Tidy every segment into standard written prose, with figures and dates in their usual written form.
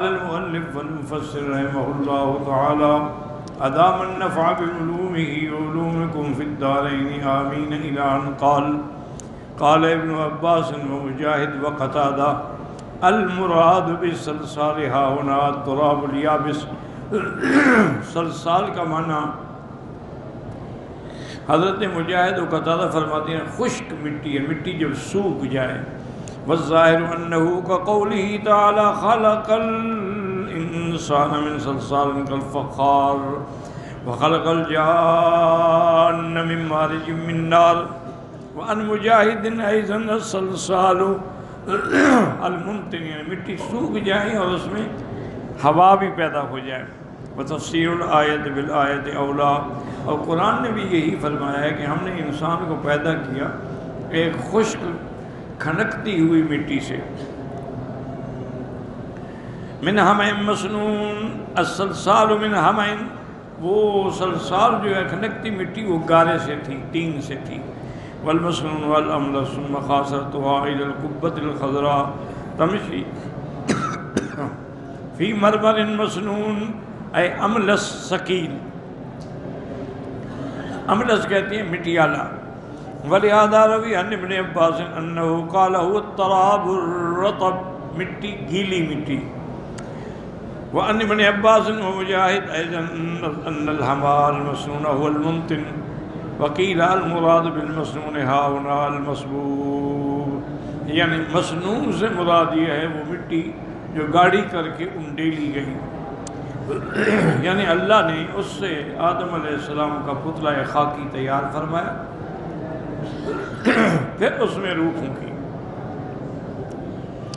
قال المؤلف والمفسر رحمه الله تعالى أدام النفع بعلومه وعلومكم في الدارين آمين إلى أن قال ابن عباس ومجاهد وقتادة المراد بالصلصال ها هنا التراب اليابس صلصال کا معنی حضرت مجاہد و قتادہ فرماتے ہیں خشک مٹی ہے، مٹی جب سوکھ جائے. والظاہر انہ كقوله تعالی خلق الانسان من صلصال كالفخار وخلق الجان من مارج من نار. وان مجاہد ایضا الصلصال المنتن، یعنی مٹی سوکھ جائے اور اس میں ہوا بھی پیدا ہو جائے. وتفسیر الآیت بالآیت اولا، اور قرآن نے بھی یہی فرمایا ہے کہ ہم نے انسان کو پیدا کیا ایک خشک کھنکتی ہوئی مٹی سے. من حمأ مسنون، الصلصال من حمأ، وہ صلصال جو ہے کھنکتی مٹی وہ گارے سے تھی، ٹین سے تھی. والمسنون والاملس ثم خاصرتها الى القبة الخضراء تمشي فی مرمر مسنون، اے املس ثقیل. املس کہتے ہیں مٹیالہ. ولہذا روی عن ابن عباس انہ قال هو التراب الرطب، مٹی گیلی مٹی. وعن ابن عباس ومجاہد ایضا ان الحماء المسنون هو المنتن. وقیل المراد بالمسنون ها هنا المصبوب، یعنی مسنون سے مراد یہ ہے وہ مٹی جو گاڑی کر کے انڈیلی گئی. یعنی اللہ نے اس سے آدم علیہ السلام کا پتلہ خاکی تیار فرمایا، پھر اس میں روح پھونکی.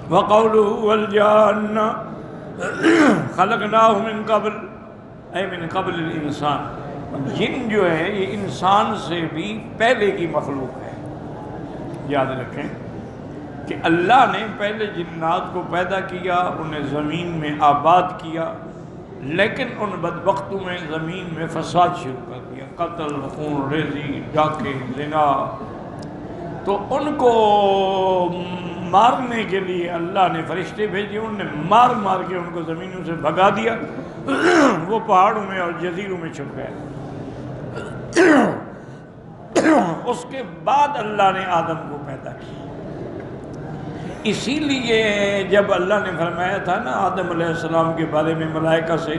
وقوله والجان خلقناه من قبل، اے من قبل الانسان. جن جو ہے یہ انسان سے بھی پہلے کی مخلوق ہے. یاد رکھیں کہ اللہ نے پہلے جنات کو پیدا کیا، انہیں زمین میں آباد کیا، لیکن ان بدبختوں میں زمین میں فساد شروع کر دیا، قتل، خون ریزی، ڈاکے، زنا. تو ان کو مارنے کے لیے اللہ نے فرشتے بھیجے، انہوں نے مار مار کے ان کو زمینوں سے بھگا دیا، وہ پہاڑوں میں اور جزیروں میں چھپ گئے. اس کے بعد اللہ نے آدم کو پیدا کیا. اسی لیے جب اللہ نے فرمایا تھا نا آدم علیہ السلام کے بارے میں ملائکہ سے،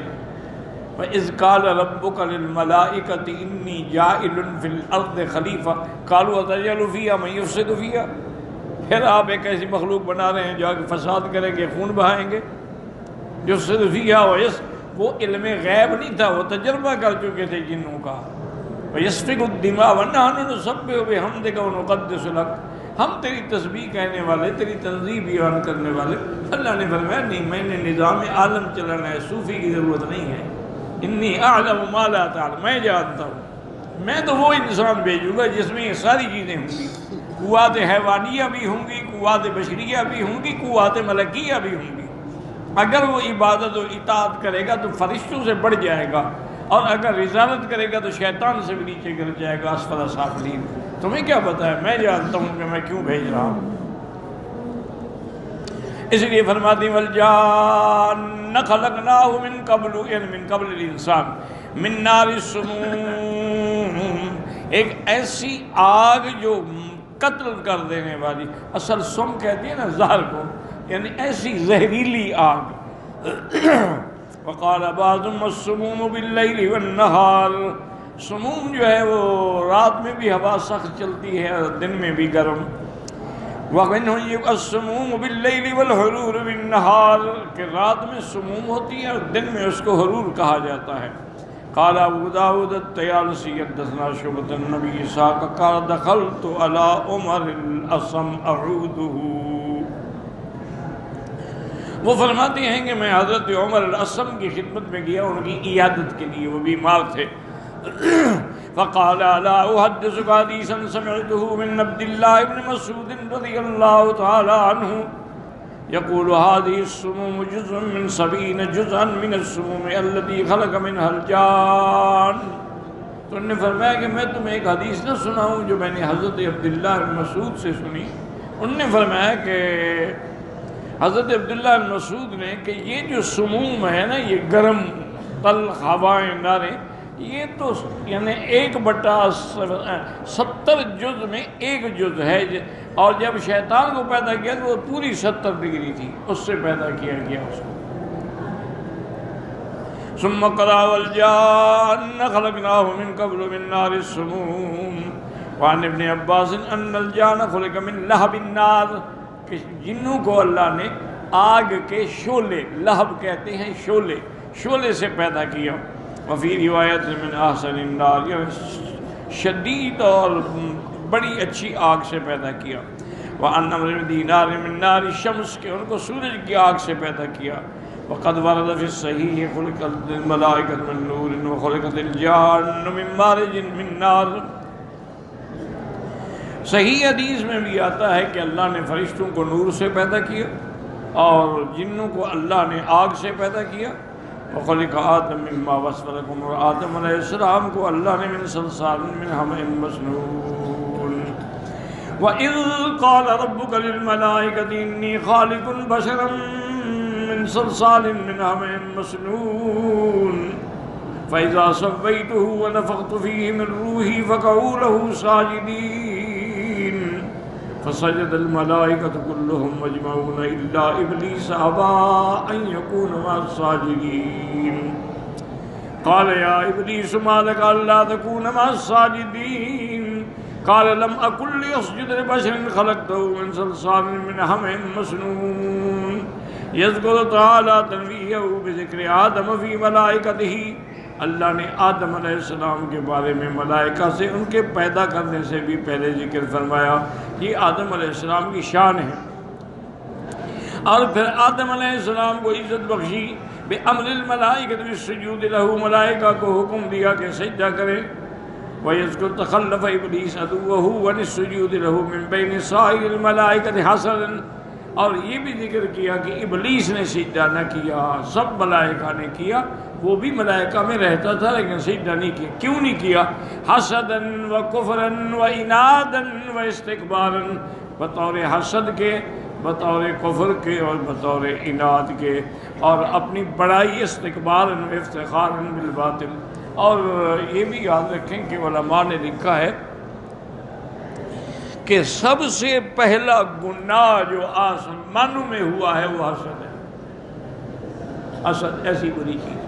وَإِذْ قَالَ رَبُّكَ لِلْمَلَائِكَةِ إِنِّي جَاعِلٌ فِي الْأَرْضِ خَلِيفَةً قَالُوا أَتَجْعَلُ فِيهَا مَن يُفْسِدُ فِيهَا. پھر آپ ایک ایسی مخلوق بنا رہے ہیں جو آگے فساد کریں گے، خون بہائیں گے. يُفْسِدُ فِيهَا وہ علم غیب نہیں تھا، وہ تجربہ کر چکے تھے جنوں کا. وَيَسْفِكُ الدِّمَاءَ وَنَحْنُ نُسَبِّحُ بِحَمْدِكَ وَنُقَدِّسُ لَكَ، ہم تیری تسبیح کہنے والے، تیری تنزیہ بیان کرنے والے. اللہ نے فرمایا نہیں، میں نے نظام عالم چلانا ہے، صوفی کی ضرورت نہیں ہے. انی اعلم ما لا تعلم، میں جانتا ہوں. میں تو وہ انسان بھیجوں گا جس میں یہ ساری چیزیں ہوں گی، قوات حیوانیہ بھی ہوں گی، قوات بشریہ بھی ہوں گی، قوات ملکیہ بھی ہوں گی. اگر وہ عبادت و اطاعت کرے گا تو فرشتوں سے بڑھ جائے گا، اور اگر رضالت کرے گا تو شیطان سے بھی نیچے گر جائے گا، اسفل سافلین. تمہیں کیا پتا ہے؟ میں جانتا ہوں کہ میں کیوں بھیج رہا ہوں. اس لیے فرماتی والجان خلقناہ من قبل، یعنی من قبل الانسان، من نار السموم، ایک ایسی آگ جو قتل کر دینے والی. اصل سم کہتی ہے نا زہر کو، یعنی ایسی زہریلی آگ. وقال بعضهم السموم باللیل والنہار، سموم جو ہے وہ رات میں بھی ہوا سخت چلتی ہے اور دن میں بھی گرم. وَمِنْهُ السُّمُومُ بِاللَّيْلِ وَالْحُرُورُ بِالنَّهَارِ، کہ رات میں سموم ہوتی ہے اور دن میں اس کو حرور کہا جاتا ہے. قال ابو داود الطیالسی حدثنا شعبۃ النبی اسحاق قال دخلت على عمر الاصم اعوده. وہ فرماتے ہیں کہ میں حضرت عمر الاصم کی خدمت میں گیا ان کی عیادت کے لیے، وہ بیمار تھے. فقال لا احدثك حديثا سمعته من عبد الله بن مسعود رضي الله تعالى عنه يقول هذه السموم جزء من 70 جزءا من السموم التي خلق منها الجان. تو انہوں نے فرمایا کہ میں تمہیں ایک حدیث نہ سناؤں جو میں نے حضرت عبداللہ بن مسعود سے سنی. انہوں نے فرمایا کہ حضرت عبداللہ بن مسعود نے کہ یہ جو سموم ہے نا، یہ گرم تلخ ہوائیں ناریں، یہ تو یعنی 1/70 جز میں 1 جز ہے، اور جب شیطان کو پیدا کیا تو وہ پوری 70 ڈگری تھی، اس سے پیدا کیا گیا اس کو۔ ثم قضى والجان خلقناه من قبل من نار السموم وعن ابن عباس ان الجان خلق من لهب النار، کہ جنوں کو اللہ نے آگ کے شعلے، لہب کہتے ہیں شعلے، شعلے سے پیدا کیا۔ وفی روایت من احسن النار، شدید اور بڑی اچھی آگ سے پیدا کیا۔ وعن عمرو بن دینار من نار الشمس، کہ ان کو سورج کی آگ سے پیدا کیا۔ وقد ورد فی الصحیح خلقت الملائکۃ من نور وخلقت الجان من مارج من نار، صحیح حدیث میں بھی آتا ہے کہ اللہ نے فرشتوں کو نور سے پیدا کیا اور جنوں کو اللہ نے آگ سے پیدا کیا۔ وخلق آدم مما وصف لكم، اور آدم علیہ السلام کو اللہ نے من صلصال من حمأ مسنون۔ وَإِذْ قَالَ رَبُّكَ لِلْمَلَائِكَةِ إِنِّي خَالِقٌ بَشَرًا مِّن صَلْصَالٍ مِّنْ حَمَإٍ مَّسْنُونٍ فَإِذَا سَوَّيْتُهُ وَنَفَخْتُ فِيهِ مِن رُّوحِي فَقَعُوا لَهُ سَاجِدِينَ فسجد الملائكة كلهم أجمعون إلا إبليس أبى أن يكون مع الساجدين قال يا إبليس ما لك ألا تكون مع الساجدين قال لم أكن لأسجد لبشر خلقته من صلصال من حمأ مسنون يذكر تعالى تنبيهه بذكر آدم في ملائكته، اللہ نے آدم علیہ السلام کے بارے میں ملائکہ سے ان کے پیدا کرنے سے بھی پہلے ذکر فرمایا۔ یہ آدم علیہ السلام کی شان ہے، اور پھر آدم علیہ السلام کو عزت بخشی بِأَمْرِ الْمَلَائِكَةِ بِالسُّجُودِ لَهُ، ملائکہ کو حکم دیا کہ سجدہ کرے۔ وَيَذْكُرْ تَخَلَّفَ إِبْلِيسَ عَدُوَّهُ عَنِ السُّجُودِ لَهُ مِن بَيْنِ سَائِرِ الْمَلَائِكَةِ حَسَدًا، اور یہ بھی ذکر کیا کہ ابلیس نے سجدہ نہ کیا، سب ملائکہ نے کیا، وہ بھی ملائکہ میں رہتا تھا لیکن سجدہ نہیں کیا۔ کیوں نہیں کیا؟ حسداً و کفراً و عناداً و استکباراً، بطور حسد کے، بطور کفر کے اور بطور عناد کے، اور اپنی بڑائی استکباراً و افتخاراً بالباطل۔ اور یہ بھی یاد رکھیں کہ علماء نے لکھا ہے کہ سب سے پہلا گناہ جو آسمانوں میں ہوا ہے وہ حسد ہے۔ حسد ایسی بری چیز ہے،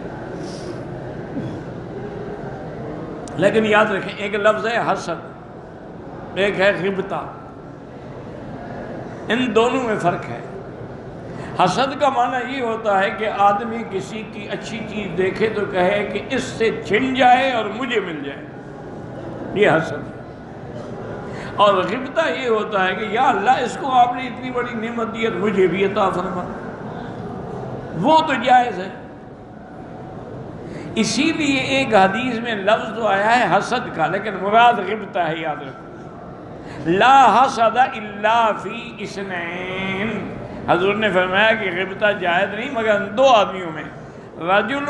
لیکن یاد رکھیں ایک لفظ ہے حسد، ایک ہے غبطہ، ان دونوں میں فرق ہے۔ حسد کا معنی یہ ہوتا ہے کہ آدمی کسی کی اچھی چیز دیکھے تو کہے کہ اس سے چھن جائے اور مجھے مل جائے، یہ حسد ہے۔ اور غبطہ یہ ہوتا ہے کہ یا اللہ اس کو آپ نے اتنی بڑی نعمت دی ہے مجھے بھی عطا فرما، وہ تو جائز ہے۔ اسی لیے ایک حدیث میں لفظ تو آیا ہے حسد کا، لیکن مراد غبطہ ہے، یاد رکھو لا حسد الا فی اثنین، حضور نے فرمایا کہ غبطہ جائز نہیں مگر 2 آدمیوں میں، رجل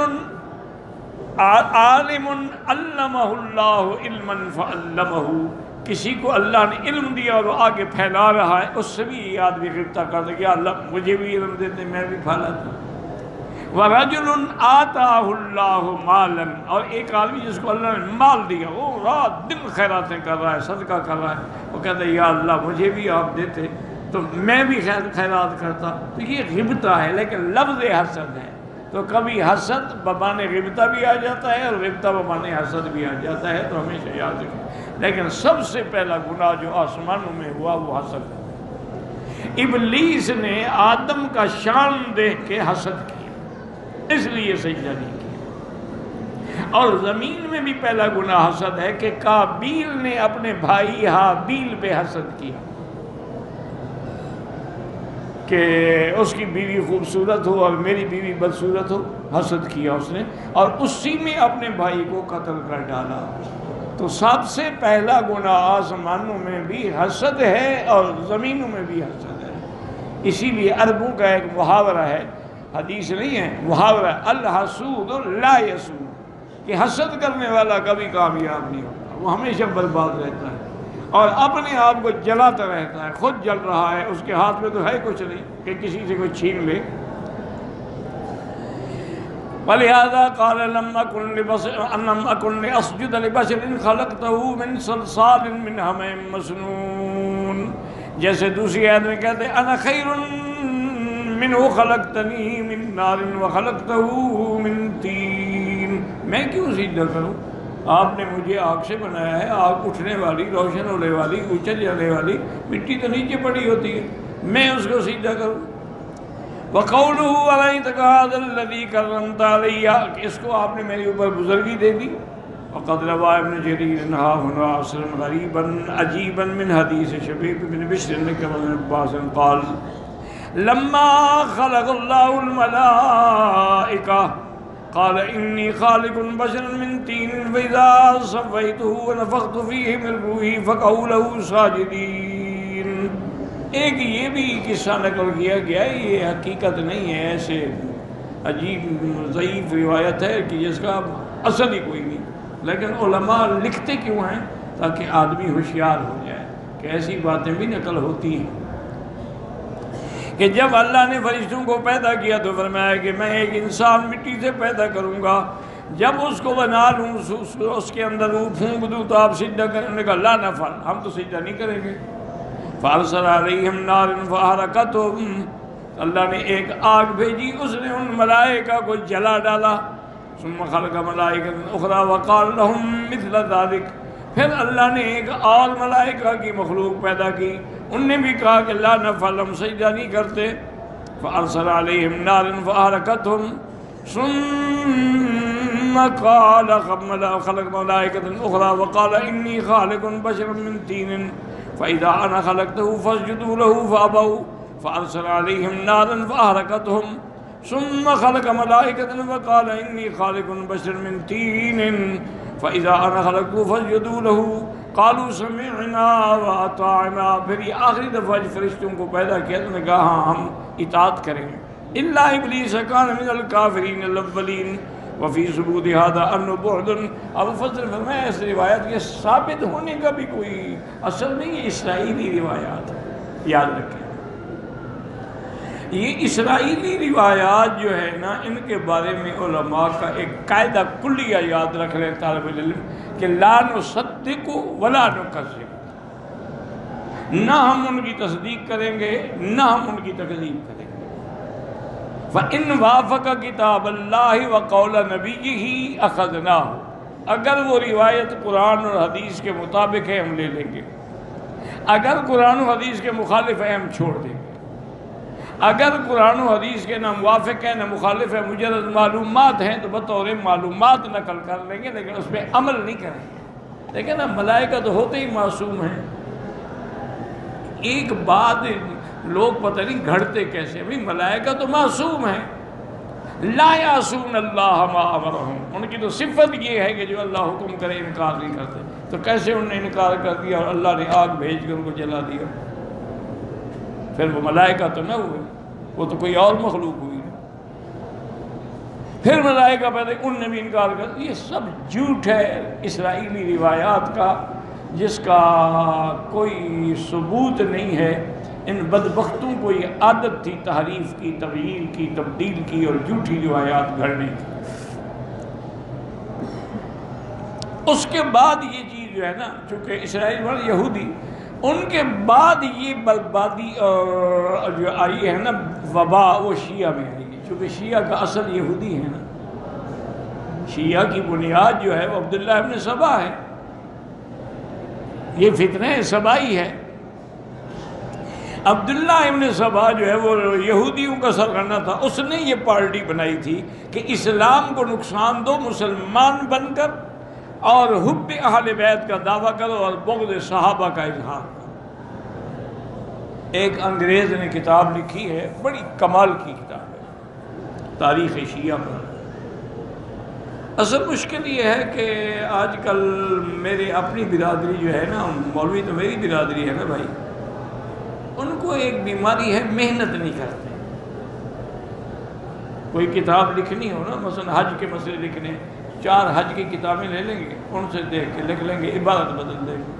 عالم علمہ اللہ علما فعلمہ، کسی کو اللہ نے علم دیا اور وہ آگے پھیلا رہا ہے، اس سے بھی یہ آدمی غبطہ کرتا ہے کہ اللہ مجھے بھی علم دیتے میں بھی پھیلاتا ہوں۔ وَرَجُلٌ آتَاهُ اللَّهُ مَالًا، اور ایک آدمی جس کو اللہ نے مال دیا، وہ رات دن خیراتیں کر رہا ہے، صدقہ کر رہا ہے، وہ کہتا ہے یا اللہ مجھے بھی آپ دیتے تو میں بھی خیرات کرتا، تو یہ غبطہ ہے، لیکن لفظ حسد ہے۔ تو کبھی حسد بمعنی غبطہ بھی آ جاتا ہے اور غبطہ بمعنی حسد بھی آ جاتا ہے، تو ہمیشہ یاد رکھیں۔ لیکن سب سے پہلا گناہ جو آسمانوں میں ہوا وہ حسد ہے۔ ابلیس نے آدم کا شان دیکھ کے حسد کیا، اس لیے سجدہ نہیں کیا۔ اور زمین میں بھی پہلا گناہ حسد ہے کہ قابیل نے اپنے بھائی حابیل پہ حسد کیا کہ اس کی بیوی خوبصورت ہو اور میری بیوی بدصورت ہو، حسد کیا اس نے، اور اسی میں اپنے بھائی کو قتل کر ڈالا۔ تو سب سے پہلا گناہ آسمانوں میں بھی حسد ہے اور زمینوں میں بھی حسد ہے۔ اسی لیے عربوں کا ایک محاورہ ہے، حدیث نہیں ہے، محاورہ الحسود لا یسود، کہ حسد کرنے والا کبھی کامیاب نہیں ہوتا، وہ ہمیشہ برباد رہتا ہے۔ اور اپنے آپ کو جلاتا رہتا ہے، خود جل رہا ہے، اس کے ہاتھ میں تو ہے کچھ نہیں کہ کسی سے کوئی چھین لے۔ وَلِهَذَا قَالَ لَمْ أَكُنْ لِأَسْجُدَ لِبَشَرٍ خَلَقْتَهُ مِنْ صَلْصَالٍ مِنْ حَمَإٍ مَسْنُونٍ، جیسے دوسری آیت میں کہتے ہیں انا خیر منہ خلقتنی من نار وخلقتہ من طین، میں کیوں سجدہ کروں؟ آپ نے مجھے آگ سے بنایا ہے، آگ اٹھنے والی، روشن ہونے والی، اونچے جانے والی، مٹی تو نیچے پڑی ہوتی ہے، میں اس کو سجدہ کروں؟ وَقَوْلُهُ عَلَيْتَكَ هَذَا الَّذِي كَرَّمْتَ عَلَيَّ، کہ اس کو آپ نے میرے اوپر بزرگی دے دی۔ وقد روى ابن جرير ها هنا عصرا غريبا عجيبا من حديث شبيب بن بشر بن عباس قال لما خلق الله الملائكة قال إني خالق بشرا من طين فإذا سويته ونفخت فيه من روحي فقعوا له ساجدين۔ ایک یہ بھی قصہ نقل کیا گیا، یہ حقیقت نہیں ہے، ایسے عجیب ضعیف روایت ہے کہ جس کا اصل ہی کوئی نہیں، لیکن علماء لکھتے کیوں ہیں؟ تاکہ آدمی ہوشیار ہو جائے کہ ایسی باتیں بھی نقل ہوتی ہیں کہ جب اللہ نے فرشتوں کو پیدا کیا تو فرمایا کہ میں ایک انسان مٹی سے پیدا کروں گا، جب اس کو بنا لوں اس کے اندر روح پھونک دوں تو آپ سجدہ کرنے کا لا نفعل، ہم تو سجدہ نہیں کریں گے۔ فارسل علیہم نار فاحرقتہم، اللہ نے ایک آگ بھیجی، اس نے ان ملائکہ کو جلا ڈالا۔ ثم خلق ملائکۃ اخری وقال لهم مثل ذلك، پھر اللہ نے ایک اور ملائکہ کی مخلوق پیدا کی، ان نے بھی کہا کہ لا نفعل، ہم سجدہ نہیں کرتے۔ فارسل علیہم نارا فاحرقتہم ثم قال خلق ملائکۃ اخری وقال انی خالق بشرا من طین فاذا انا خلقته فاسجدوا له فابوا فارسل علیہم نارا فاحرقتہم ثم خلق ملائکۃ وقال انی خالق بشرا من طین فاذا انا خلقته فاسجدوا له قالوا سمعنا واطعنا، پھر یہ آخری دفعہ فرشتوں کو پیدا کیا تو نے کہا ہاں ہم اطاعت کریں گے۔ الا ابلیس کان من الکافرین الاولین وفی ثبوت هذا انه بعد، ابو فضل فرمایا اس روایت کے ثابت ہونے کا بھی کوئی اصل نہیں ہے، اسرائیلی روایات، یاد رکھیں یہ اسرائیلی روایات جو ہے نا، ان کے بارے میں علماء کا ایک قاعدہ کلیہ یاد رکھ لیں طالب علم کہ لا نصدق ولا نکذب، نہ ہم ان کی تصدیق کریں گے نہ ہم ان کی تکذیب کریں گے۔ فَإِنْ وَافَقَ کتاب اللہ وقول نبیہ اخذناہ، اگر وہ روایت قرآن اور حدیث کے مطابق ہے ہم لے لیں گے، اگر قرآن و حدیث کے مخالف ہے ہم چھوڑ دیں گے، اگر قرآن و حدیث کے نہ موافق ہے نہ مخالف ہے، مجرد معلومات ہیں تو بطور معلومات نقل کر لیں گے لیکن اس پہ عمل نہیں کریں گے۔ لیکن اب ملائکہ تو ہوتے ہی معصوم ہیں، ایک بات لوگ پتہ نہیں گھڑتے کیسے، بھئی ملائکہ تو معصوم ہیں، لا یعصون اللہ ما امرہم، ان کی تو صفت یہ ہے کہ جو اللہ حکم کرے انکار نہیں کرتے، تو کیسے انہوں نے انکار کر دیا اور اللہ نے آگ بھیج کر ان کو جلا دیا؟ پھر وہ ملائکہ تو نہ ہوئے، وہ تو کوئی اور مخلوق ہوئی۔ پھر ملائکہ پیدا، ان نے بھی انکار کر دیا۔ یہ سب جھوٹ ہے اسرائیلی روایات کا، جس کا کوئی ثبوت نہیں ہے۔ ان بدبختوں کو یہ عادت تھی تحریف کی، تغییر کی، تبدیل کی اور جھوٹی روایات گھڑنے کی۔ اس کے بعد یہ چیز جو ہے نا، چونکہ اسرائیل والے یہودی، ان کے بعد یہ بربادی اور جو آئی ہے نا وبا، وہ شیعہ میں آئی ہے، چونکہ شیعہ کا اصل یہودی ہے نا، شیعہ کی بنیاد جو ہے وہ عبداللہ ابن سبا ہے، یہ فتنہ سبائی ہے۔ عبداللہ ابن سبا جو ہے وہ یہودیوں کا سرغنہ تھا، اس نے یہ پارٹی بنائی تھی کہ اسلام کو نقصان دو، مسلمان بن کر، اور حب اہل بیت کا دعویٰ کرو اور بغض صحابہ کا اظہار کرو۔ ایک انگریز نے کتاب لکھی ہے، بڑی کمال کی کتاب ہے، تاریخ شیعہ پر۔ اصل مشکل یہ ہے کہ آج کل میرے اپنی برادری جو ہے نا، مولوی تو میری برادری ہے نا بھائی، ان کو ایک بیماری ہے، محنت نہیں کرتے۔ کوئی کتاب لکھنی ہو نا، مثلا حج کے مسئلے لکھنے، 4 حج کی کتابیں لے لیں گے، ان سے دیکھ کے لکھ لیں گے، عبارت بدل دیں گے۔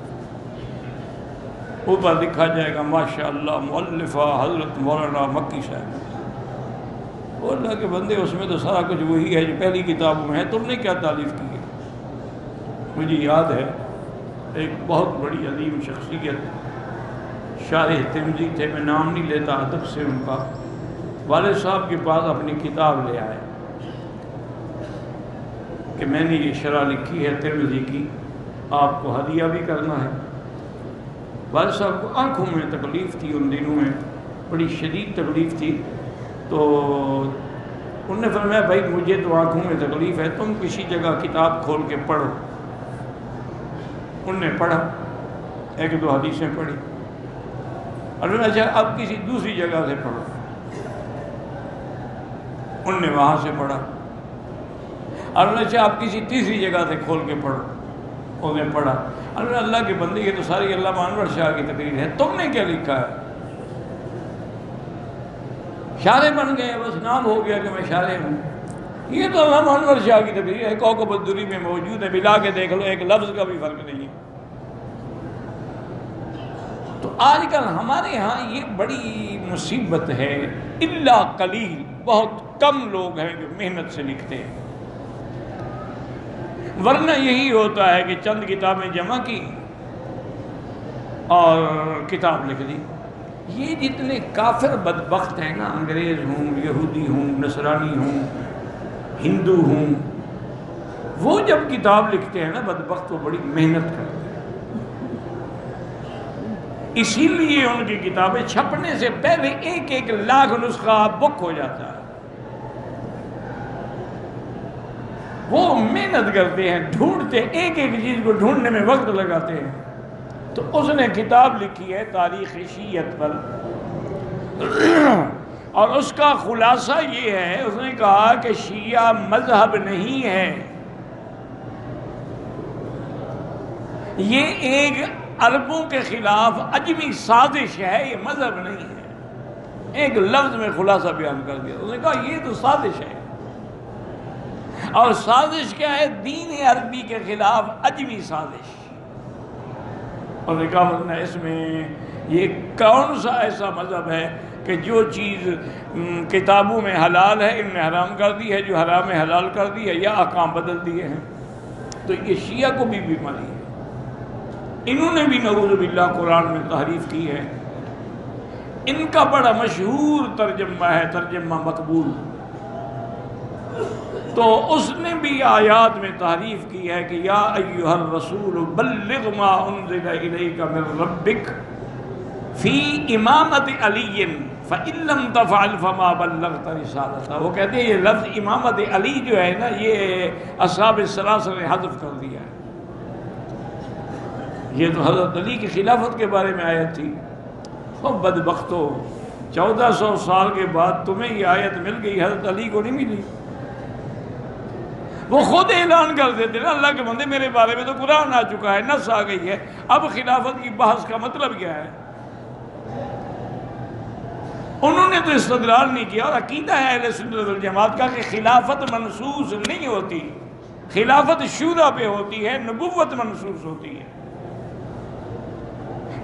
اوپر لکھا جائے گا ماشاءاللہ مؤلفہ حضرت مولانا مکی صاحب۔ وہ اللہ کے بندے، اس میں تو سارا کچھ وہی ہے جو پہلی کتابوں میں ہے، تم نے کیا تالیف کی ہے؟ مجھے یاد ہے ایک بہت بڑی عظیم شخصیت شارح ترمذی تھے، میں نام نہیں لیتا ادب سے ان کا، والد صاحب کے پاس اپنی کتاب لے آئے کہ میں نے یہ شرح لکھی ہے ترمذی کی، آپ کو ہدیہ بھی کرنا ہے۔ والد صاحب کو آنکھوں میں تکلیف تھی، ان دنوں میں بڑی شدید تکلیف تھی، تو انہوں نے فرمایا بھائی مجھے تو آنکھوں میں تکلیف ہے، تم کسی جگہ کتاب کھول کے پڑھو۔ انہوں نے پڑھا، ایک دو حدیثیں پڑھی، اور انہوں نے اچھا اب کسی دوسری جگہ سے پڑھو۔ انہوں نے وہاں سے پڑھا، اور انہوں نے اچھا اب کسی تیسری جگہ سے کھول کے پڑھو۔ انہوں نے پڑھا، اور اللہ کے بندے یہ تو ساری علامہ انور شاہ کی تقریر ہے، تم نے کیا لکھا ہے؟ شارح بن گئے، بس نام ہو گیا کہ میں شارح ہوں۔ یہ تو علامہ انور شاہ کی تقریر ہے، کوکب الدری میں موجود ہے، ملا کے دیکھ لو، ایک لفظ کا بھی فرق نہیں ہے۔ تو آج کل ہمارے ہاں یہ بڑی مصیبت ہے، الا قلیل، بہت کم لوگ ہیں جو محنت سے لکھتے ہیں، ورنہ یہی ہوتا ہے کہ چند کتابیں جمع کی اور کتاب لکھ دی۔ یہ جتنے کافر بدبخت ہیں نا، انگریز ہوں، یہودی ہوں، نصرانی ہوں، ہندو ہوں، وہ جب کتاب لکھتے ہیں نا بدبخت، وہ بڑی محنت کرتے ہیں، اسی لیے ان کی کتابیں چھپنے سے پہلے 1 لاکھ نسخہ بک ہو جاتا ہے۔ وہ محنت کرتے ہیں، ڈھونڈتے، ایک چیز کو ڈھونڈنے میں وقت لگاتے ہیں۔ تو اس نے کتاب لکھی ہے تاریخ شیعت پر، اور اس کا خلاصہ یہ ہے، اس نے کہا کہ شیعہ مذہب نہیں ہے، یہ ایک عربوں کے خلاف عجمی سازش ہے، یہ مذہب نہیں ہے۔ ایک لفظ میں خلاصہ بیان کر دیا، اس نے کہا یہ تو سازش ہے، اور سازش کیا ہے؟ دین عربی کے خلاف عجمی سازش۔ اور نے کہا ورنہ اس میں یہ کون سا ایسا مذہب ہے کہ جو چیز کتابوں میں حلال ہے ان نے حرام کر دی ہے، جو حرام ہے حلال کر دی ہے، یا احکام بدل دیے ہیں۔ تو یہ شیعہ کو بھی بیماری ہے، انہوں نے بھی نعوذ باللہ قرآن میں تحریف کی ہے۔ ان کا بڑا مشہور ترجمہ ہے، ترجمہ مقبول، تو اس نے بھی آیات میں تحریف کی ہے کہ یا ایھا الرسول بلغ ما انزل الیک من ربک فی امامت علی فإن لم تفعل فما بلغت رسالتہ۔ وہ کہتے ہیں یہ لفظ امامت علی جو ہے نا، یہ اصحاب السلاسل نے حذف کر دیا ہے۔ یہ تو حضرت علی کی خلافت کے بارے میں آیت تھی۔ وہ بدبختو، 1400 سال کے بعد تمہیں یہ آیت مل گئی، حضرت علی کو نہیں ملی۔ وہ خود اعلان کر دیتے نا، اللہ کے بندے میرے بارے میں تو قرآن آ چکا ہے، نص آ گئی ہے، اب خلافت کی بحث کا مطلب کیا ہے؟ انہوں نے تو استدلال نہیں کیا، اور عقیدہ ہے اہل سنت والجماعت کا کہ خلافت منسوس نہیں ہوتی، خلافت شورا پہ ہوتی ہے، نبوت منسوس ہوتی ہے۔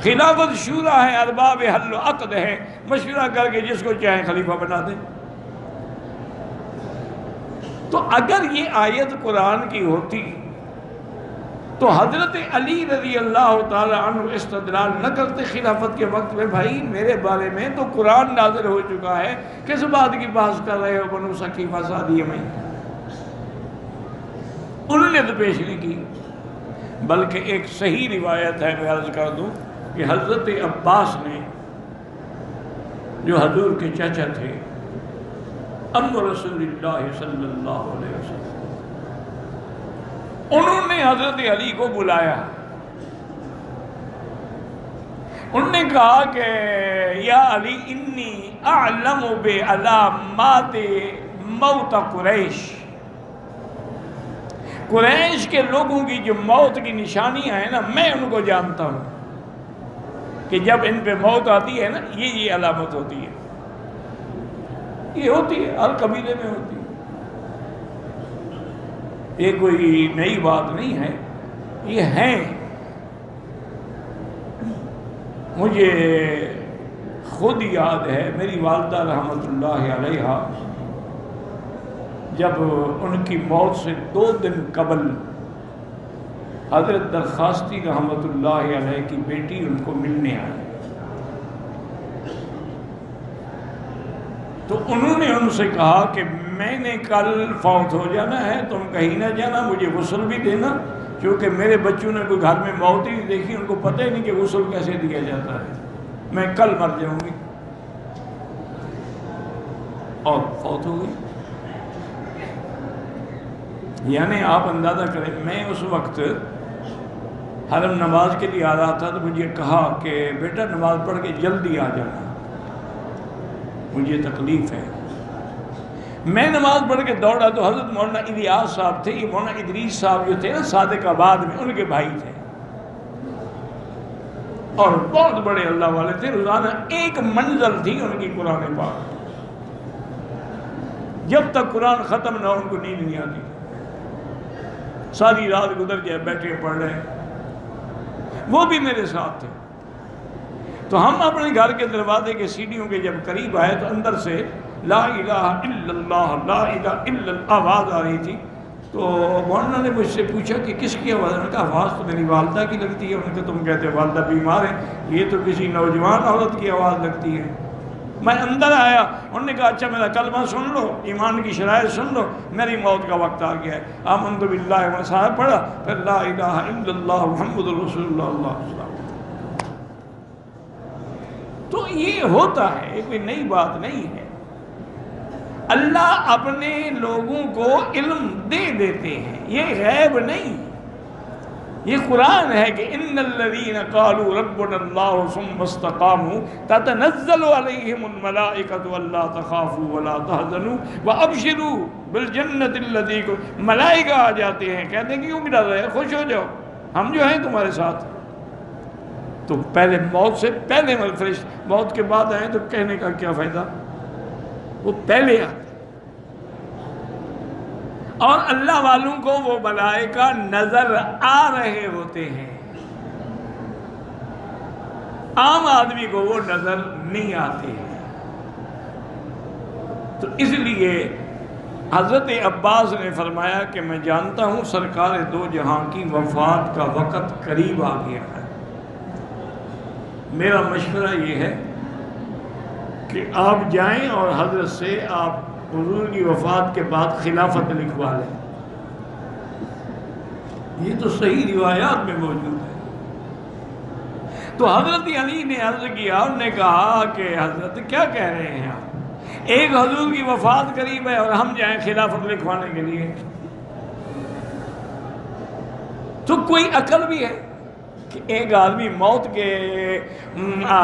خلافت شورا ہے، ارباب حل و عقد ہے، مشورہ کر کے جس کو چاہیں خلیفہ بنا دیں۔ تو اگر یہ آیت قرآن کی ہوتی تو حضرت علی رضی اللہ تعالی عنہ استدلال نہ کرتے خلافت کے وقت میں، بھائی میرے بارے میں تو قرآن نازل ہو چکا ہے، کس بات کی بحث کر رہے ہو بنو ثقیفہ سعدیہ میں؟ انہوں نے تو پیش نہیں کی، بلکہ ایک صحیح روایت ہے، میں عرض کر دوں کہ حضرت عباس نے، جو حضور کے چچا تھے، ام رسول اللہ صلی اللہ علیہ وسلم، انہوں نے حضرت علی کو بلایا، انہوں نے کہا کہ یا علی انی اعلم بعلامات موت قریش، قریش کے لوگوں کی جو موت کی نشانیاں ہیں نا، میں ان کو جانتا ہوں کہ جب ان پہ موت آتی ہے نا، یہ علامت ہوتی ہے، یہ ہوتی ہے، ہر قبیلے میں ہوتی ہے، یہ کوئی نئی بات نہیں ہے، یہ ہیں۔ مجھے خود یاد ہے میری والدہ رحمۃ اللہ علیہا جب ان کی موت سے 2 دن قبل حضرت درخواستی رحمۃ اللہ علیہ کی بیٹی ان کو ملنے آئی، تو انہوں نے ان سے کہا کہ میں نے کل فوت ہو جانا ہے، تم کہیں نہ جانا، مجھے غسل بھی دینا، کیونکہ میرے بچوں نے کوئی گھر میں موت ہی نہیں دیکھی، ان کو پتہ ہی نہیں کہ غسل کیسے دیا جاتا ہے، میں کل مر جاؤں گی، اور فوت ہو گئی۔ یعنی آپ اندازہ کریں، میں اس وقت حرم نماز کے لیے آ رہا تھا تو مجھے کہا کہ بیٹا نماز پڑھ کے جلدی آ جانا، مجھے تکلیف ہے۔ میں نماز پڑھ کے دوڑا تو حضرت مولانا الیاس صاحب تھے، یہ مولانا ادریس صاحب جو تھے نا صادق آباد میں، ان کے بھائی تھے اور بہت بڑے اللہ والے تھے، روزانہ ایک منزل تھی ان کی قرآن پاک، جب تک قرآن ختم نہ ان کو نیند نہیں آتی، ساری رات گزر جائے بیٹھے پڑھ رہے، وہ بھی میرے ساتھ تھے۔ تو ہم اپنے گھر کے دروازے کے سیڑھیوں کے جب قریب آئے تو اندر سے لا الہ الا اللہ لا الہ الا اللہ آواز آ رہی تھی، تو مولانا نے مجھ سے پوچھا کہ کس کی آواز ہے؟ میں نے کہا آواز تو میری والدہ کی لگتی ہے۔ انہوں نے کہا تم کہتے ہو والدہ بیمار ہے، یہ تو کسی نوجوان عورت کی آواز لگتی ہے۔ میں اندر آیا، انہوں نے کہا اچھا میرا کلمہ سن لو، ایمان کی شرائط سن لو، میری موت کا وقت آ گیا ہے۔ آمنت باللہ صاحب پڑھا، پھر لا الہ الا اللہ محمد رسول اللہ اللہ علیہ وسلم۔ تو یہ ہوتا ہے، کوئی نئی بات نہیں ہے۔ اللہ اپنے لوگوں کو علم دے دیتے ہیں، یہ غیب نہیں، یہ قرآن ہے کہ ان الذین قالوا ربنا اللہ ثم استقاموا تتنزل علیہم الملائکۃ الا تخافوا ولا تحزنوا وابشروا بالجنۃ التي، ملائکہ آ جاتے ہیں کہتے ہیں کیوں ڈر رہے ہیں، خوش ہو جاؤ، ہم جو ہیں تمہارے ساتھ۔ تو پہلے موت سے پہلے فرشتے، موت کے بعد آئیں تو کہنے کا کیا فائدہ، وہ پہلے آتے۔ اور اللہ والوں کو وہ ملائکہ نظر آ رہے ہوتے ہیں، عام آدمی کو وہ نظر نہیں آتے ہیں۔ تو اس لیے حضرت عباس نے فرمایا کہ میں جانتا ہوں سرکار دو جہاں کی وفات کا وقت قریب آ گیا ہے، میرا مشورہ یہ ہے کہ آپ جائیں اور حضرت سے آپ حضور کی وفات کے بعد خلافت لکھوا لیں، یہ تو صحیح روایات میں موجود ہے۔ تو حضرت علی نے عرض کیا، انہوں نے کہا کہ حضرت کیا کہہ رہے ہیں آپ، ایک حضور کی وفات قریب ہے اور ہم جائیں خلافت لکھوانے کے لیے؟ تو کوئی عقل بھی ہے کہ ایک آدمی موت کے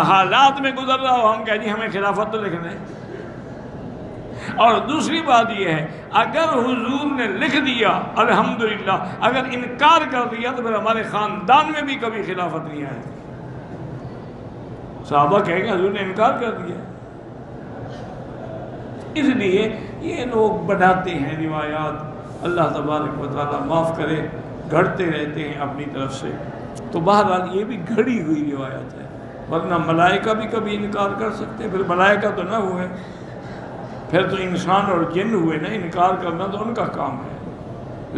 حالات میں گزر رہا ہو، ہم کہیں جی ہمیں خلافت تو لکھ دیں۔ اور دوسری بات یہ ہے، اگر حضور نے لکھ دیا الحمدللہ، اگر انکار کر دیا تو پھر ہمارے خاندان میں بھی کبھی خلافت نہیں آئے گی۔ صحابہ کہیں گے حضور نے انکار کر دیا۔ اس لیے یہ لوگ بناتے ہیں روایات، اللہ تبارک و تعالیٰ معاف کرے، گھڑتے رہتے ہیں اپنی طرف سے۔ تو بہرحال یہ بھی گھڑی ہوئی روایت ہے، ورنہ ملائکہ بھی کبھی انکار کر سکتے، پھر ملائکہ تو نہ ہوئے، پھر تو انسان اور جن ہوئے نا، انکار کرنا تو ان کا کام ہے،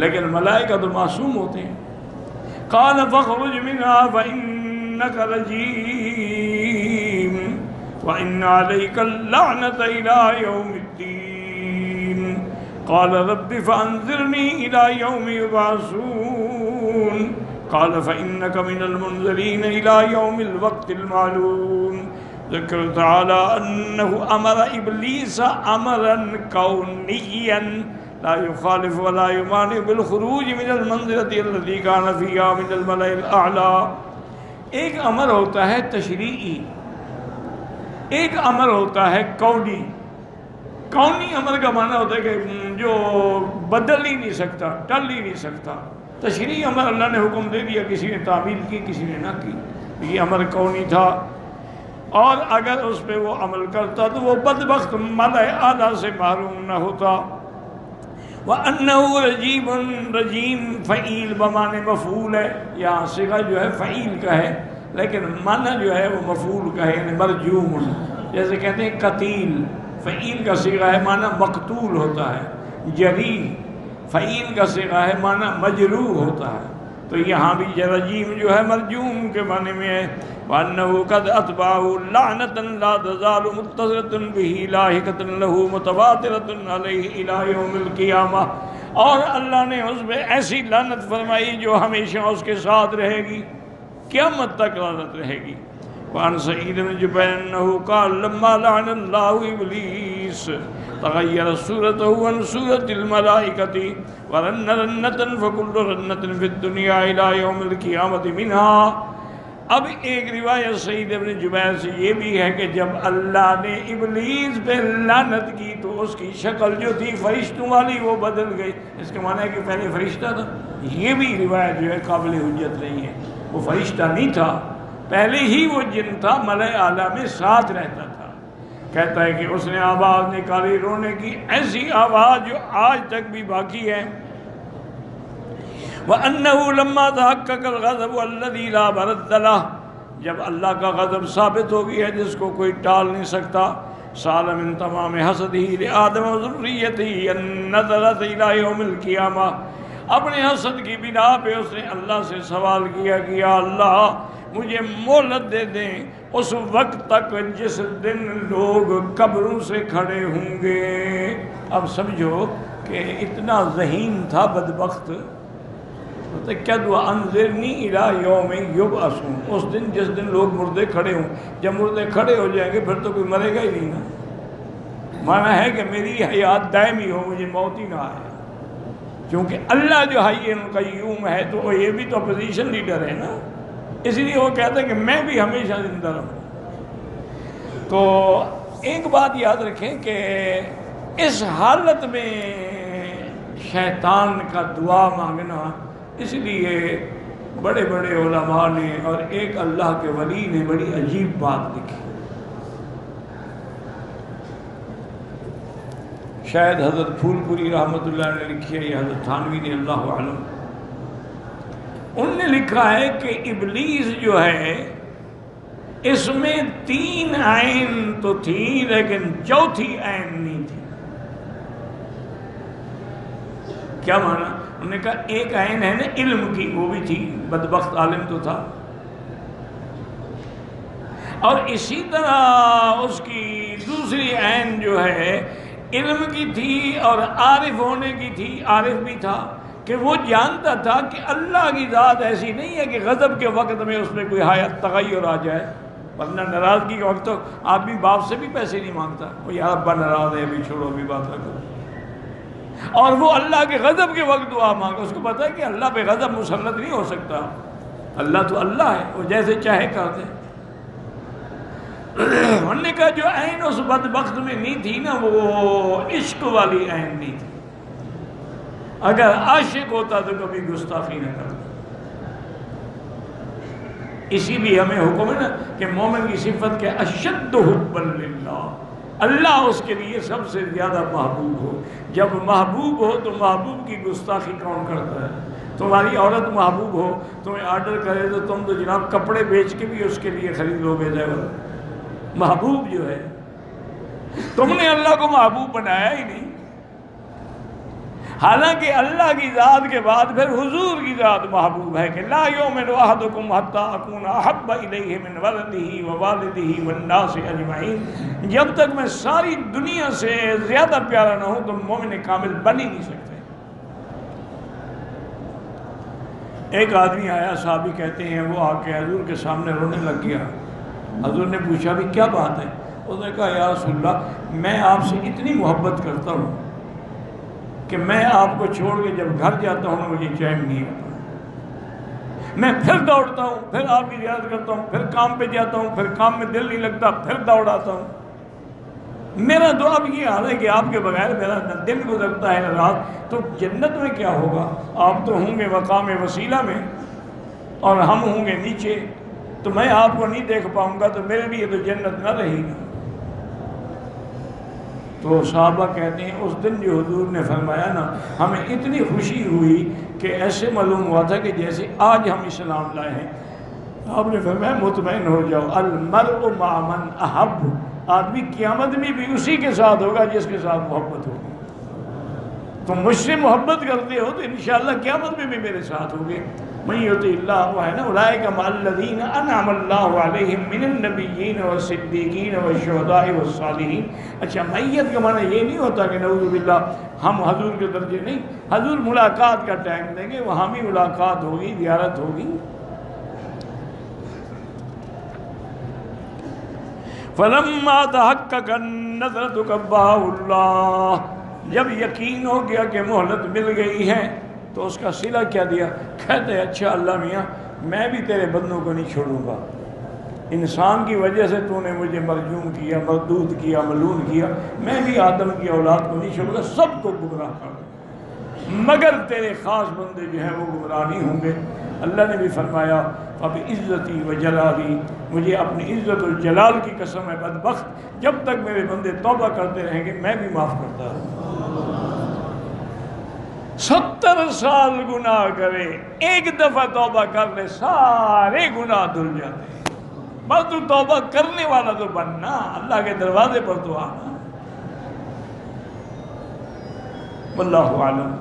لیکن ملائکہ تو معصوم ہوتے ہیں۔ قال فاخرج منها فإنك رجيم وإن عليك اللعنة إلى يوم الدين قال رب فأنذرني إلى يوم يبعثون قال فإنك من المنذرين إلى يوم الوقت المعلوم ذكر تعالى أنه أمر إبليس أمرا كونيا لا يخالف ولا يمانع بالخروج من المنزلة التي كان فيها من الملأ الأعلى۔ ایک امر ہوتا ہے تشریعی، ایک امر ہوتا ہے کونی۔ کونی امر کا معنی ہوتا ہے کہ جو بدل ہی نہیں سکتا، ٹل ہی نہیں سکتا۔ تشریعی امر اللہ نے حکم دے دیا، کسی نے تعمیل کی کسی نے نہ کی، یہ امر کونی تھا، اور اگر اس پہ وہ عمل کرتا تو وہ بدبخت ملأ اعلیٰ سے محروم نہ ہوتا۔ وَأَنَّهُ رَجِيمٌ، رجیم فعیل بمعنی مفعول ہے، یہاں صیغہ جو ہے فعیل کا ہے، لیکن معنی جو ہے وہ مفعول کا ہے، یعنی مرجوم، جیسے کہتے ہیں قتیل، فعیل کا صیغہ ہے معنی مقتول ہوتا ہے، جری فعیل کا صیغہ ہے معنی مجروح ہوتا ہے، تو یہاں بھی رجیم جو ہے مرجوم کے معنی میں ہے۔ وَأَنَّهُ قَدْ أَتْبَعَهُ لَعْنَةً لَا تَزَالُ مُتَّصِلَةً بِهِ لَاحِقَةً لَهُ مُتَوَاتِرَةً عَلَيْهِ إِلَى يَوْمِ الْقِيَامَةِ، اور اللہ نے اس پہ ایسی لعنت فرمائی جو ہمیشہ اس کے ساتھ رہے گی، قیامت تک لعنت رہے گی۔ وعن سعید بن جبیر انه قال لما لعن الله ابلیس تغیر صورته عن صورت الملائکة ورن رنة فكل رنة في الدنيا الى يوم القیامة منها۔ اب ایک روایت سعید بن جبیر سے یہ بھی ہے کہ جب اللہ نے ابلیس پہ لعنت کی تو اس کی شکل جو تھی فرشتوں والی وہ بدل گئی، اس کا معنی ہے کہ پہلے فرشتہ تھا۔ یہ بھی روایت جو ہے قابل حجت نہیں ہے، وہ فرشتہ نہیں تھا، پہلے ہی وہ جن تھا، ملائے اعلیٰ میں ساتھ رہتا تھا۔ کہتا ہے کہ اس نے آواز نکالی رونے کی، ایسی آواز جو آج تک بھی باقی ہے۔ وَأَنَّهُ لَمَّا تَحَقَّقَ الْغَضَبُ الَّذِي لَا مَرَدَّ لَهُ، جب اللہ کا غضب ثابت ہو گیا جس کو کوئی ٹال نہیں سکتا، سَأَلَ مِن تَمَامِ حَسَدِهِ لِآدَمَ وَذُرِّيَّتِهِ النَّظَرَةَ إِلَى يَوْمِ الْقِيَامَةِ، اپنے حسد کی بنا پہ اس نے اللہ سے سوال کیا کہ یا اللہ مجھے مہلت دے دیں اس وقت تک جس دن لوگ قبروں سے کھڑے ہوں گے۔ اب سمجھو کہ اتنا ذہین تھا بدبخت، کیا دعا انذرنی الی یوم یبعثون، اس دن جس دن لوگ مردے کھڑے ہوں، جب مردے کھڑے ہو جائیں گے پھر تو کوئی مرے گا ہی نہیں نا، مانا ہے کہ میری حیات دائمی ہو، مجھے موت ہی نہ آئے، کیونکہ اللہ جو حی قیوم ہے تو یہ بھی تو اپوزیشن لیڈر ہے نا، اس لیے وہ کہتا ہے کہ میں بھی ہمیشہ زندہ رہوں۔ تو ایک بات یاد رکھیں کہ اس حالت میں شیطان کا دعا مانگنا، اس لیے بڑے بڑے علماء نے اور ایک اللہ کے ولی نے بڑی عجیب بات لکھی، شاید حضرت پھول پوری رحمۃ اللہ نے لکھی ہے یا حضرت تھانوی نے، اللہ عالم، ان نے لکھا ہے کہ ابلیس جو ہے اس میں 3 عین تو تھی لیکن چوتھی عین نہیں تھی۔ کیا مانا؟ انہوں نے کہا ایک عین ہے نا علم کی، وہ بھی تھی، بدبخت عالم تو تھا، اور اسی طرح اس کی دوسری عین جو ہے علم کی تھی اور عارف ہونے کی تھی، عارف بھی تھا کہ وہ جانتا تھا کہ اللہ کی ذات ایسی نہیں ہے کہ غضب کے وقت میں اس میں کوئی حیات تغیر آ جائے، ورنہ ناراضگی کے وقت تو آدمی باپ سے بھی پیسے نہیں مانگتا، وہ یار ابا ناراض ہے ابھی چھوڑو بھی بات رکھو، اور وہ اللہ کے غضب کے وقت دعا مانگا، اس کو پتہ ہے کہ اللہ پہ غضب مسلط نہیں ہو سکتا، اللہ تو اللہ ہے، وہ جیسے چاہے کر دے۔ انہوں نے کہا جو عین اس بدبخت میں نہیں تھی نا وہ عشق والی عین نہیں تھی، اگر عاشق ہوتا تو کبھی گستاخی نہ کرتا۔ اسی لیے ہمیں حکم ہے نا کہ مومن کی صفت کے اشد حبا للہ، اللہ اس کے لیے سب سے زیادہ محبوب ہو۔ جب محبوب ہو تو محبوب کی گستاخی کون کرتا ہے؟ تمہاری عورت محبوب ہو، تمہیں آرڈر کرے تو تم تو جناب کپڑے بیچ کے بھی اس کے لیے خرید لو گے، محبوب جو ہے، تم نے اللہ کو محبوب بنایا ہی نہیں، حالانکہ اللہ کی ذات کے بعد پھر حضور کی ذات محبوب ہے کہ لا یؤمن احدکم حتی اکون احب الیہ من ولدہ ووالدہ والناس اجمعین، جب تک میں ساری دنیا سے زیادہ پیارا نہ ہوں تو مومن کامل بن ہی نہیں سکتے۔ ایک آدمی آیا، صحابی کہتے ہیں، وہ آ کے حضور کے سامنے رونے لگ گیا۔ حضور نے پوچھا بھی کیا بات ہے؟ اس نے کہا یا رسول اللہ میں آپ سے اتنی محبت کرتا ہوں کہ میں آپ کو چھوڑ کے جب گھر جاتا ہوں مجھے چین نہیں آتا، میں پھر دوڑتا ہوں، پھر آپ کی زیارت کرتا ہوں، پھر کام پہ جاتا ہوں، پھر کام میں دل نہیں لگتا، پھر دوڑ آتا ہوں، میرا تو اب یہ حال ہے کہ آپ کے بغیر میرا نہ دن گزرتا ہے نہ رات، تو جنت میں کیا ہوگا؟ آپ تو ہوں گے مقام وسیلہ میں اور ہم ہوں گے نیچے، تو میں آپ کو نہیں دیکھ پاؤں گا، تو میرے لیے تو جنت نہ رہی گی۔ تو صحابہ کہتے ہیں اس دن جو حضور نے فرمایا نا، ہمیں اتنی خوشی ہوئی کہ ایسے معلوم ہوا تھا کہ جیسے آج ہم اسلام لائے ہیں۔ آپ نے فرمایا مطمئن ہو جاؤ، المرء مع من احب، آدمی قیامت میں بھی اسی کے ساتھ ہوگا جس کے ساتھ محبت ہوگی۔ تم مجھ سے محبت کرتے ہو تو انشاءاللہ قیامت میں بھی میرے ساتھ ہوگے۔ من یطع اللہ، وہ ہے نا اولئک مع الذین انعم اللہ علیہم من النبیین والصدیقین والشہداء والصالحین۔ اچھا میت کا معنی یہ نہیں ہوتا کہ نعوذ باللہ ہم حضور کے درجے نہیں، حضور ملاقات کا ٹائم دیں گے، وہاں بھی ملاقات ہوگی، زیارت ہوگی۔ فلما تحقق النظرۃ قبضہ اللہ، جب یقین ہو گیا کہ مہلت مل گئی ہے تو اس کا صلہ کیا دیا؟ کہتے ہیں اچھا اللہ میاں میں بھی تیرے بندوں کو نہیں چھوڑوں گا، انسان کی وجہ سے تو نے مجھے مرجوم کیا، مردود کیا، ملعون کیا، میں بھی آدم کی اولاد کو نہیں چھوڑوں گا، سب کو گمراہ کر دوں، مگر تیرے خاص بندے جو ہیں وہ گمراہ نہیں ہوں گے۔ اللہ نے بھی فرمایا اب عزتی و جلالی، مجھے اپنی عزت و جلال کی قسم ہے بدبخت، جب تک میرے بندے توبہ کرتے رہیں گے میں بھی معاف کرتا رہوں۔ 70 سال گناہ کرے، ایک دفعہ توبہ کر لے سارے گناہ دھل جاتے ہیں۔ بس تو توبہ کرنے والا تو بننا، اللہ کے دروازے پر تو آنا۔ واللہ اعلم۔